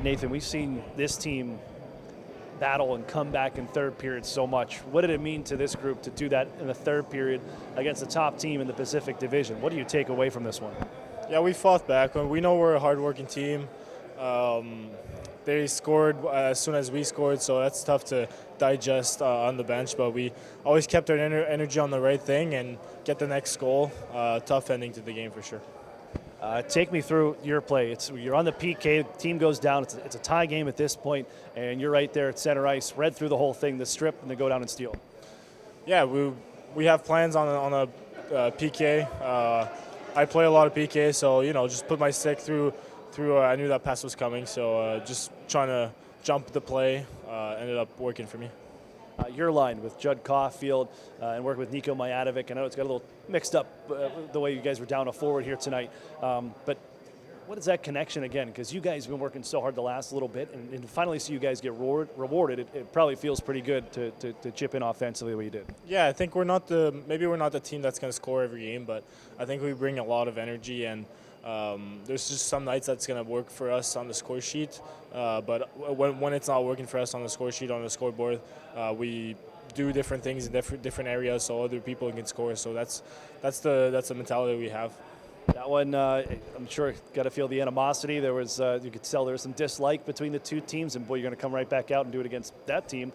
Nathan, we've seen this team battle and come back in third period so much. What did it mean to this group to do that in the third period against the top team in the Pacific Division? What do you take away from this one? Yeah, we fought back. We know we're a hard-working team. They scored as soon as we scored, so that's tough to digest on the bench. But we always kept our energy on the right thing and get the next goal. Tough ending to the game for sure. Take me through your play. You're on the PK, team goes down, it's a tie game at this point, and you're right there at center ice, read through the whole thing, the strip, and then go down and steal. Yeah, we have plans on a PK. I play a lot of PK, so, just put my stick through. I knew that pass was coming, so just trying to jump the play ended up working for me. Your line with Judd Caulfield and working with Nico Majadovic. I know it's got a little mixed up the way you guys were down a forward here tonight. But what is that connection again? Because you guys have been working so hard the last little bit, and finally see you guys get rewarded. It probably feels pretty good to chip in offensively the way you did. Yeah, I think maybe we're not the team that's going to score every game, but I think we bring a lot of energy, and there's just some nights that's going to work for us on the score sheet, but when it's not working for us on the score sheet, on the scoreboard, we do different things in different areas so other people can score. So that's the mentality we have. That one, I'm sure, got to feel the animosity. There was, you could tell there was some dislike between the two teams, and boy, you're going to come right back out and do it against that team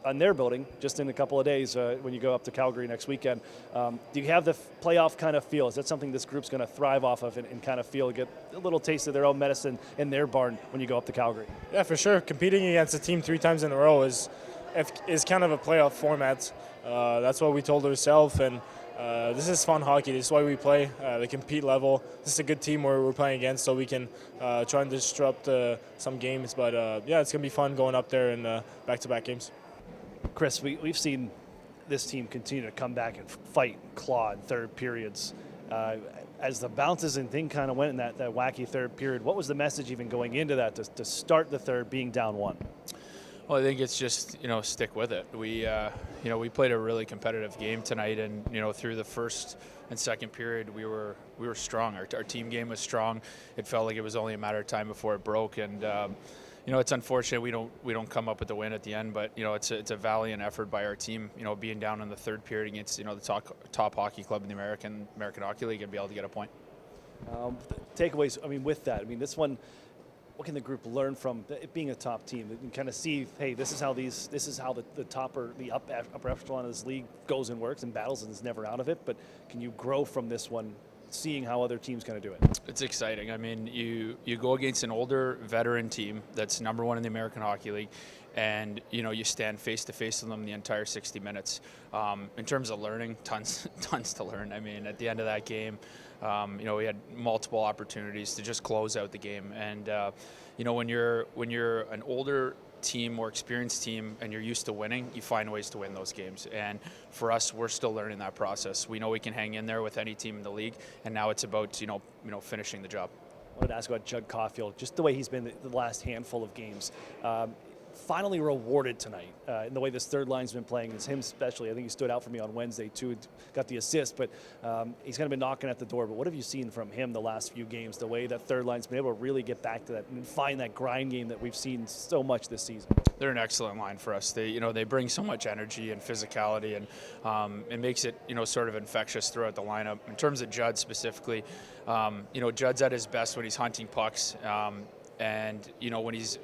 on their building just in a couple of days when you go up to Calgary next weekend. Do you have the playoff kind of feel? Is that something this group's going to thrive off of and kind of feel, get a little taste of their own medicine in their barn when you go up to Calgary? Yeah, for sure. Competing against a team 3 times in a row is kind of a playoff format. That's what we told ourselves, and this is fun hockey. This is why we play the compete level. This is a good team where we're playing against, so we can try and disrupt some games. But yeah, it's going to be fun going up there in back-to-back games. Kris, we've seen this team continue to come back and fight, claw in third periods. As the bounces and thing kind of went in that wacky third period, what was the message even going into that to start the third being down 1? Well, I think it's just, stick with it. We played a really competitive game tonight, and, through the first and second period, we were strong. Our team game was strong. It felt like it was only a matter of time before it broke, and, it's unfortunate we don't come up with the win at the end, but, it's a valiant effort by our team, being down in the third period against, the top hockey club in the American Hockey League and be able to get a point. Takeaways, with that, this one, what can the group learn from it being a top team? They can kind of see, hey, this is how the top or the upper echelon of this league goes and works and battles and is never out of it. But can you grow from this one, seeing how other teams kind of do it? It's exciting. You go against an older veteran team that's number 1 in the American Hockey League, and you stand face to face with them the entire 60 minutes. In terms of learning, tons to learn. At the end of that game, we had multiple opportunities to just close out the game, and when you're an older team, more experienced team, and you're used to winning, you find ways to win those games. And for us, we're still learning that process. We know we can hang in there with any team in the league, and now it's about finishing the job. I wanted to ask about Judd Caulfield, just the way he's been the last handful of games. Finally rewarded tonight in the way this third line's been playing. It's him especially. I think he stood out for me on Wednesday too, got the assist, but he's kind of been knocking at the door. But what have you seen from him the last few games, the way that third line's been able to really get back to that and find that grind game that we've seen so much this season? They're an excellent line for us. They bring so much energy and physicality, and it makes it sort of infectious throughout the lineup. In terms of Judd specifically, Judd's at his best when he's hunting pucks, and when he's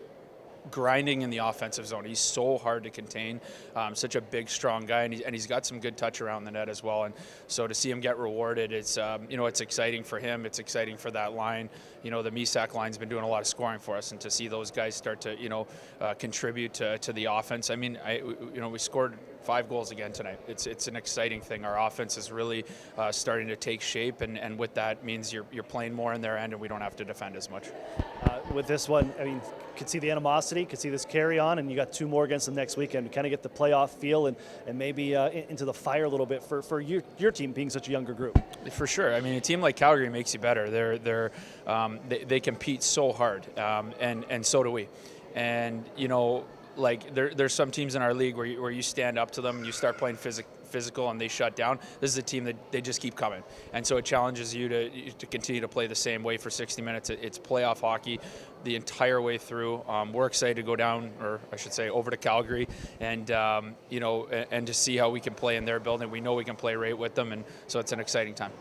grinding in the offensive zone. He's so hard to contain, such a big, strong guy, and he's got some good touch around the net as well. And so to see him get rewarded, it's it's exciting for him. It's exciting for that line. The Misak line's been doing a lot of scoring for us, and to see those guys start to contribute to the offense. We scored 5 goals again tonight. It's an exciting thing. Our offense is really starting to take shape, and with that means you're playing more in their end, and we don't have to defend as much. With this one, could see the animosity, could see this carry on, and you got 2 more against them next weekend. Kind of get the playoff feel and maybe into the fire a little bit for your team being such a younger group. For sure. A team like Calgary makes you better. They compete so hard, and so do we. And there's some teams in our league where you stand up to them, you start playing physical and they shut down. This is a team that they just keep coming, and so it challenges you to continue to play the same way for 60 minutes. It's playoff hockey the entire way through. We're excited to go down, or I should say, over to Calgary, and and to see how we can play in their building. We know we can play right with them, and so it's an exciting time.